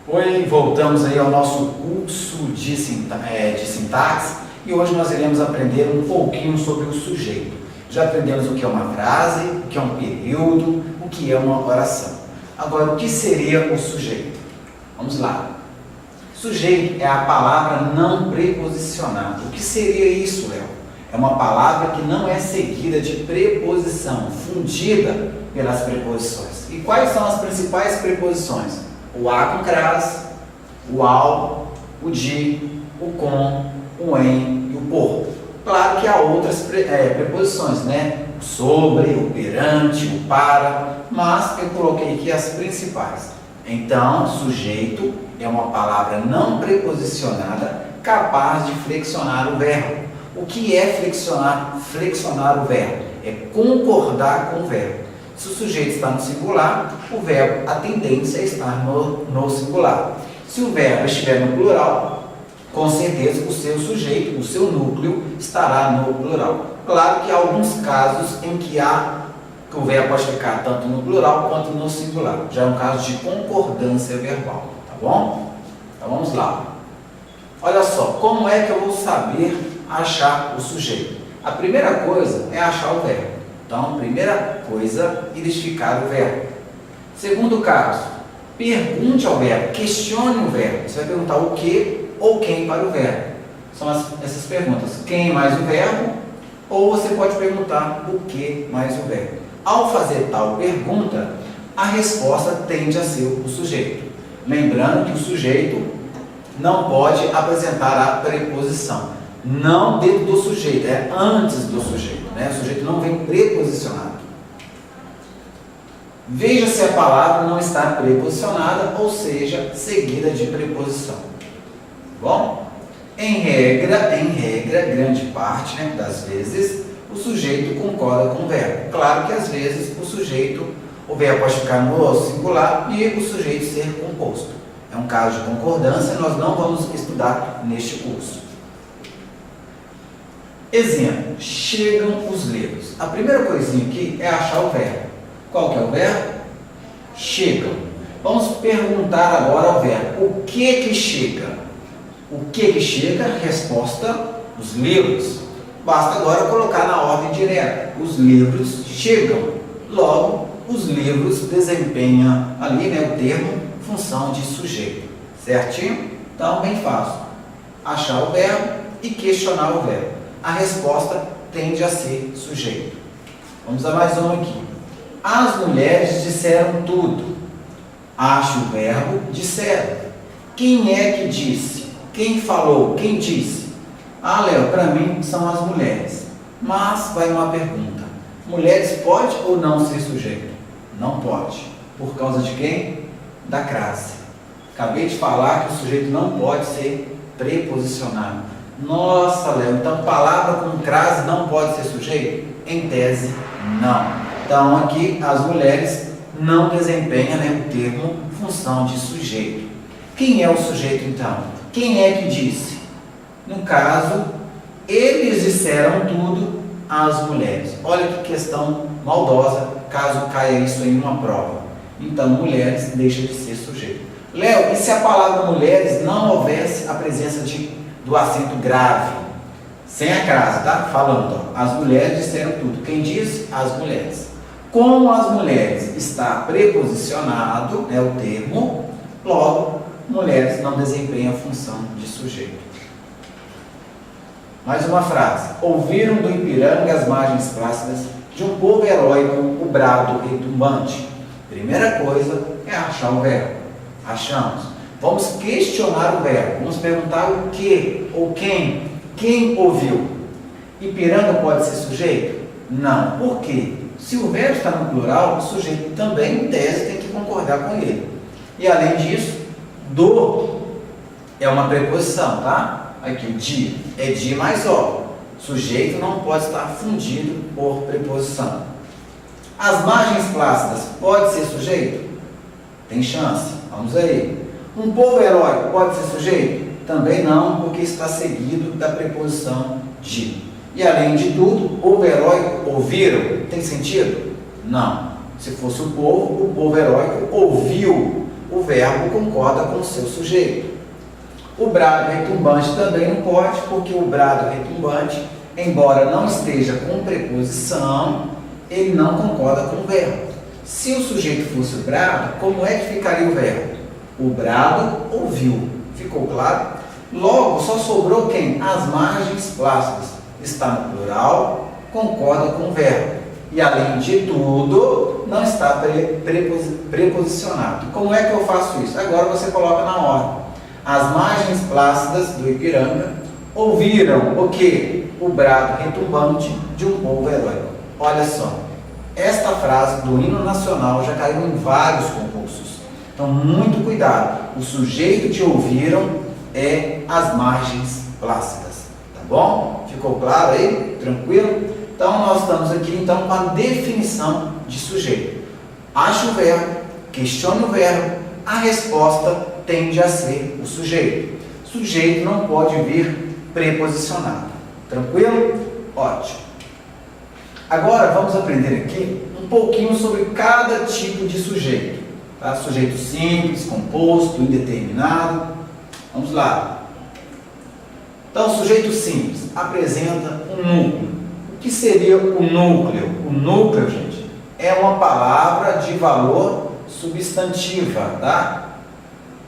Oi, voltamos aí ao nosso curso de sintaxe e hoje nós iremos aprender um pouquinho sobre o sujeito. Já aprendemos o que é uma frase, o que é um período, o que é uma oração. Agora, o que seria o sujeito? Vamos lá. Sujeito é a palavra não preposicionada. O que seria isso, Léo? É uma palavra que não é seguida de preposição, fundida pelas preposições. E quais são as principais preposições? O a com crase, o ao, o de, o com, o em e o por. Claro que há outras preposições, né? O sobre, o perante, o para, mas eu coloquei aqui as principais. Então, sujeito é uma palavra não preposicionada capaz de flexionar o verbo. O que é flexionar? Flexionar o verbo é concordar com o verbo. Se o sujeito está no singular, o verbo, a tendência é estar no singular. Se o verbo estiver no plural, com certeza o seu sujeito, o seu núcleo, estará no plural. Claro que há alguns casos em que o verbo pode ficar tanto no plural quanto no singular. Já é um caso de concordância verbal, tá bom? Então vamos lá. Olha só, como é que eu vou saber achar o sujeito? A primeira coisa é achar o verbo. Então, primeira coisa, identificar o verbo. Segundo caso, pergunte ao verbo, questione o verbo. Você vai perguntar o que ou quem para o verbo. São essas perguntas. Quem mais o verbo? Ou você pode perguntar o que mais o verbo. Ao fazer tal pergunta, a resposta tende a ser o sujeito. Lembrando que o sujeito não pode apresentar a preposição. Não dentro do sujeito, é antes do sujeito. O sujeito não vem preposicionado. Veja se a palavra não está preposicionada, ou seja, seguida de preposição. Bom? Em regra, grande parte das vezes, o sujeito concorda com o verbo. Claro que às vezes o verbo pode ficar no singular e o sujeito ser composto. É um caso de concordância, nós não vamos estudar neste curso. Exemplo, chegam os livros. A primeira coisinha aqui é achar o verbo. Qual que é o verbo? Chegam. Vamos perguntar agora ao verbo. O que chega? O que chega? Resposta, os livros. Basta agora colocar na ordem direta. Os livros chegam. Logo, os livros desempenham ali, o termo, função de sujeito. Certinho? Então, bem fácil. Achar o verbo e questionar o verbo. A resposta tende a ser sujeito. Vamos a mais um aqui. As mulheres disseram tudo. Ache o verbo disseram. Quem é que disse? Quem falou? Quem disse? Léo, para mim são as mulheres. Mas vai uma pergunta. Mulheres pode ou não ser sujeito? Não pode. Por causa de quem? Da crase. Acabei de falar que o sujeito não pode ser preposicionado. Nossa, Léo, então palavra com crase não pode ser sujeito? Em tese, não. Então aqui as mulheres não desempenham o termo função de sujeito. Quem é o sujeito então? Quem é que disse? No caso, eles disseram tudo às mulheres. Olha que questão maldosa, caso caia isso em uma prova. Então, mulheres deixa de ser sujeito. Léo, e se a palavra mulheres não houvesse a presença do acento grave, sem a crase, tá? Falando, as mulheres disseram tudo. Quem disse? As mulheres. Como as mulheres está preposicionado, o termo, logo, mulheres não desempenham a função de sujeito. Mais uma frase. Ouviram do Ipiranga as margens plácidas de um povo heróico o brado retumbante. Primeira coisa é achar o verbo. Achamos. Vamos questionar o verbo. Vamos perguntar o que ou quem. Quem ouviu? Ipiranga pode ser sujeito? Não. Por quê? Se o verbo está no plural, o sujeito também, em tese, tem que concordar com ele. E além disso, do é uma preposição, tá? Aqui, de é de mais ó. Sujeito não pode estar fundido por preposição. As margens plácidas pode ser sujeito? Tem chance. Vamos aí. Um povo heróico pode ser sujeito? Também não, porque está seguido da preposição de. E além de tudo, povo heróico, ouviram? Tem sentido? Não. Se fosse o povo heróico ouviu. o verbo concorda com o seu sujeito. O brado retumbante também não pode, porque o brado retumbante, embora não esteja com preposição, ele não concorda com o verbo. Se o sujeito fosse o brado, como é que ficaria o verbo? O brado ouviu. Ficou claro? Logo, só sobrou quem? As margens plácidas. Está no plural, concorda com o verbo. E, além de tudo, não está preposicionado. Como é que eu faço isso? Agora você coloca na ordem. As margens plácidas do Ipiranga ouviram o quê? O brado retumbante de um povo heróico. Olha só, esta frase do hino nacional já caiu em vários concursos. Então, muito cuidado. O sujeito de ouviram é as margens plácidas. Tá bom? Ficou claro aí? Tranquilo? Então, nós estamos aqui com a definição de sujeito. Ache o verbo, questione o verbo, a resposta tende a ser o sujeito. Sujeito não pode vir preposicionado. Tranquilo? Ótimo. Agora, vamos aprender aqui um pouquinho sobre cada tipo de sujeito. Tá? Sujeito simples, composto, indeterminado. Vamos lá. Então, sujeito simples apresenta um núcleo. O que seria o núcleo? O núcleo, gente, é uma palavra de valor substantiva, tá?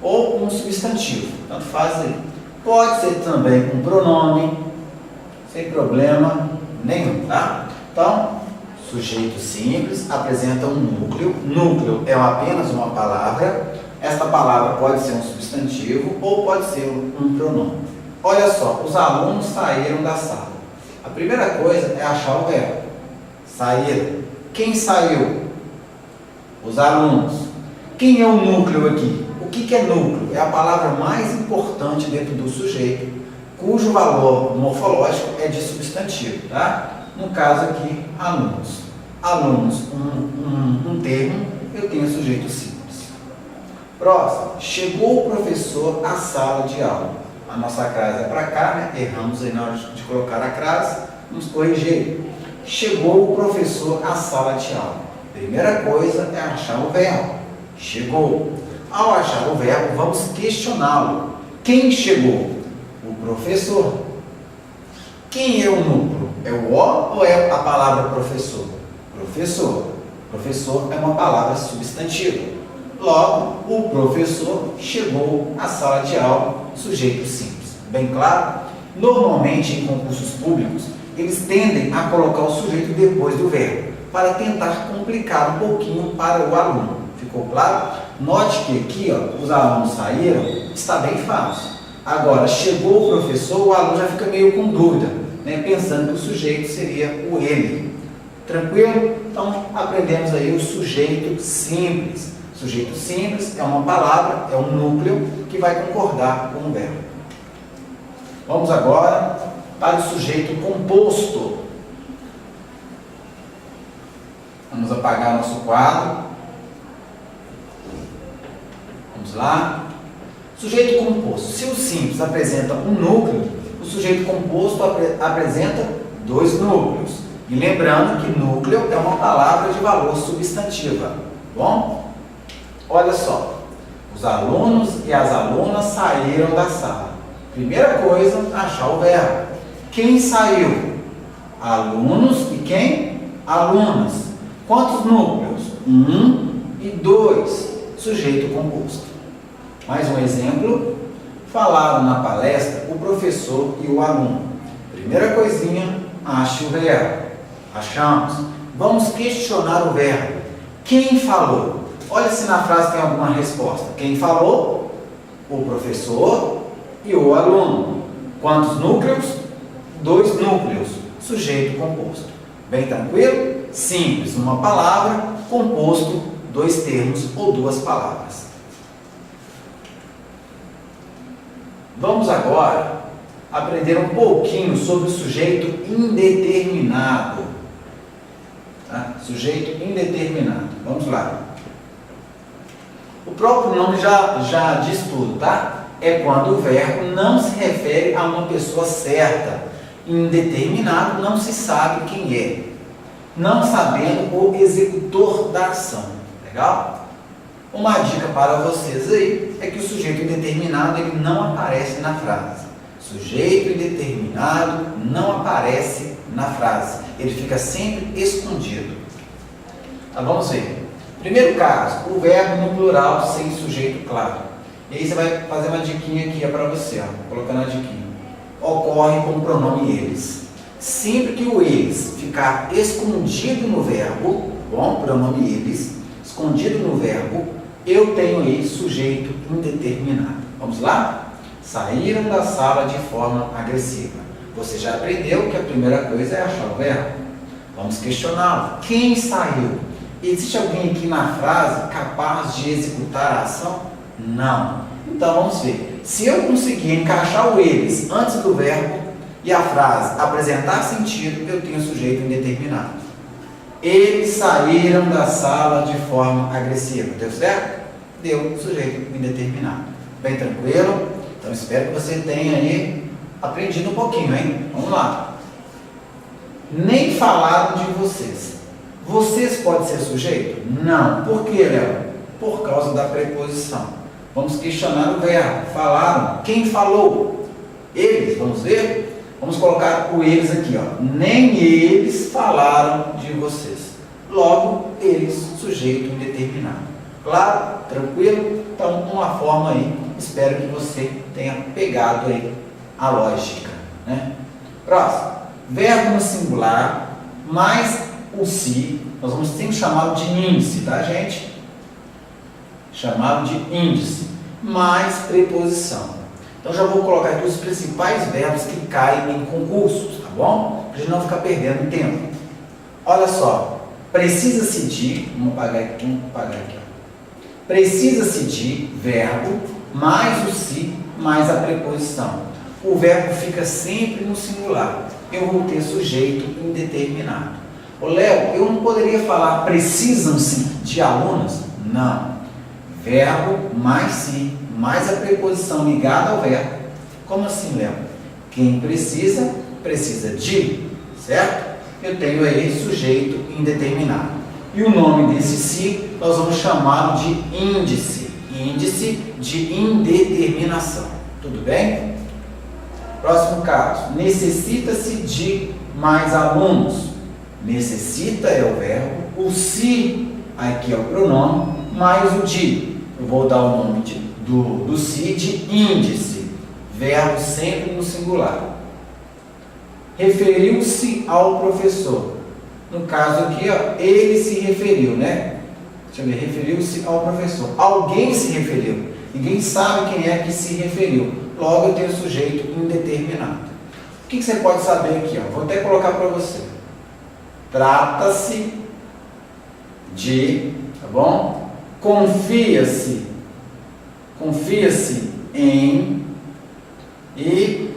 Ou um substantivo, tanto faz aí. Pode ser também um pronome, sem problema nenhum, tá? Então, sujeito simples apresenta um núcleo. Núcleo é apenas uma palavra. Esta palavra pode ser um substantivo ou pode ser um pronome. Olha só, os alunos saíram da sala. A primeira coisa é achar o verbo. Saíram. Quem saiu? Os alunos. Quem é o núcleo aqui? O que é núcleo? É a palavra mais importante dentro do sujeito, cujo valor morfológico é de substantivo, tá? No caso aqui, alunos. Alunos, um termo, eu tenho sujeito simples. Próximo. Chegou o professor à sala de aula. A nossa crase é para cá, né? Erramos aí na hora de colocar a crase, vamos corrigir. Chegou o professor à sala de aula. Primeira coisa é achar o verbo. Chegou. Ao achar o verbo, vamos questioná-lo. Quem chegou? O professor. Quem é o núcleo? É o O ou é a palavra professor? Professor. Professor é uma palavra substantiva. Logo, o professor chegou à sala de aula, sujeito simples. Bem claro? Normalmente, em concursos públicos, eles tendem a colocar o sujeito depois do verbo, para tentar complicar um pouquinho para o aluno. Ficou claro? Note que aqui, ó, os alunos saíram, está bem fácil. Agora, chegou o professor, o aluno já fica meio com dúvida, né, pensando que o sujeito seria o ele. Tranquilo? Então, aprendemos aí o sujeito simples. Sujeito simples é uma palavra, é um núcleo que vai concordar com o verbo. Vamos agora para o sujeito composto. Vamos apagar nosso quadro. Vamos lá. Sujeito composto. Se o simples apresenta um núcleo, o sujeito composto apresenta dois núcleos. E lembrando que núcleo é uma palavra de valor substantiva. Bom? Olha só. Os alunos e as alunas saíram da sala. Primeira coisa, achar o verbo. Quem saiu? Alunos e quem? Alunas. Quantos núcleos? 1 e 2. Sujeito composto. Mais um exemplo. Falaram na palestra o professor e o aluno. Primeira coisinha, ache o verbo. Achamos. Vamos questionar o verbo. Quem falou? Olha se na frase tem alguma resposta. Quem falou? O professor e o aluno. Quantos núcleos? 2 núcleos. Sujeito composto. Bem tranquilo? Simples, uma palavra, composto, 2 termos ou 2 palavras. Vamos agora aprender um pouquinho sobre o sujeito indeterminado. Tá? Sujeito indeterminado. Vamos lá. O próprio nome já diz tudo, tá? É quando o verbo não se refere a uma pessoa certa. Indeterminado não se sabe quem é, não sabendo o executor da ação. Legal? Uma dica para vocês aí é que o sujeito indeterminado ele não aparece na frase. Sujeito indeterminado não aparece na frase. Ele fica sempre escondido. Tá, vamos ver. Primeiro caso, o verbo no plural sem sujeito claro. E aí você vai fazer uma diquinha aqui para você, ó, colocando a diquinha. Ocorre com o pronome eles. Sempre que o eles ficar escondido no verbo, bom, pronome eles, escondido no verbo, eu tenho aí sujeito indeterminado. Vamos lá? Saíram da sala de forma agressiva. Você já aprendeu que a primeira coisa é achar o verbo. Vamos questioná-lo. Quem saiu? Existe alguém aqui na frase capaz de executar a ação? Não. Então vamos ver. Se eu conseguir encaixar o eles antes do verbo e a frase apresentar sentido, eu tenho sujeito indeterminado. Eles saíram da sala de forma agressiva. Deu certo? Deu sujeito indeterminado. Bem tranquilo? Então espero que você tenha aí aprendido um pouquinho, hein? Vamos lá. Nem falaram de vocês. Vocês podem ser sujeito? Não. Por quê, Léo? Por causa da preposição. Vamos questionar o verbo. Falaram. Quem falou? Eles. Vamos ver? Vamos colocar o eles aqui, ó. Nem eles falaram de vocês. Logo, eles, sujeito indeterminado. Claro? Tranquilo? Então, uma forma aí. Espero que você tenha pegado aí a lógica, né? Próximo. Verbo no singular, mais o se, nós vamos sempre chamá-lo de índice, tá, gente? Chamado de índice, mais preposição. Então, já vou colocar aqui os principais verbos que caem em concursos, tá bom? Para a gente não ficar perdendo tempo. Olha só, precisa-se de, vamos apagar aqui, ó. Precisa-se de verbo, mais o se, mais a preposição. O verbo fica sempre no singular. Eu vou ter sujeito indeterminado. Ô Léo, eu não poderia falar precisam-se de alunos? Não. Verbo mais se, mais a preposição ligada ao verbo. Como assim, Léo? Quem precisa, precisa de, certo? Eu tenho aí sujeito indeterminado. E o nome desse se, nós vamos chamá-lo de índice. Índice de indeterminação. Tudo bem? Próximo caso. Necessita-se de mais alunos. Necessita é o verbo. O se, aqui é o pronome, mais o de. Eu vou dar o nome do se de índice. Verbo sempre no singular. Referiu-se ao professor. No caso aqui, ó, ele se referiu, né? Deixa eu ver, referiu-se ao professor. Alguém se referiu. Ninguém sabe quem é que se referiu. Logo eu tenho sujeito indeterminado. O que você pode saber aqui? Ó? Vou até colocar para você. Trata-se de, tá bom? Confia-se em e,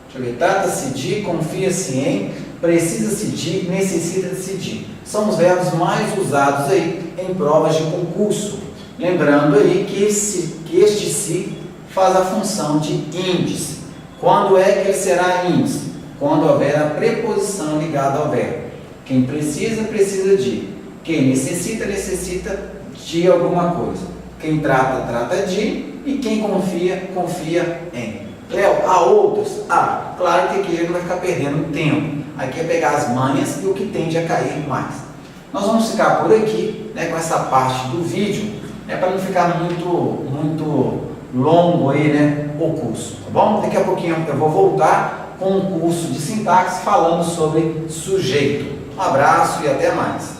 deixa eu ver, trata-se de, confia-se em, precisa-se de, necessita-se de. São os verbos mais usados aí em provas de concurso. Lembrando aí que este se faz a função de índice. Quando é que ele será índice? Quando houver a preposição ligada ao verbo. Quem precisa, precisa de. Quem necessita, necessita de alguma coisa. Quem trata, trata de. E quem confia, confia em. Léo, há outros? Claro que aqui a gente não vai ficar perdendo tempo. Aqui é pegar as manhas e o que tende a cair mais. Nós vamos ficar por aqui, né, com essa parte do vídeo, para não ficar muito longo aí, né, o curso, tá bom? Daqui a pouquinho eu vou voltar com um curso de sintaxe falando sobre sujeito. Um abraço e até mais.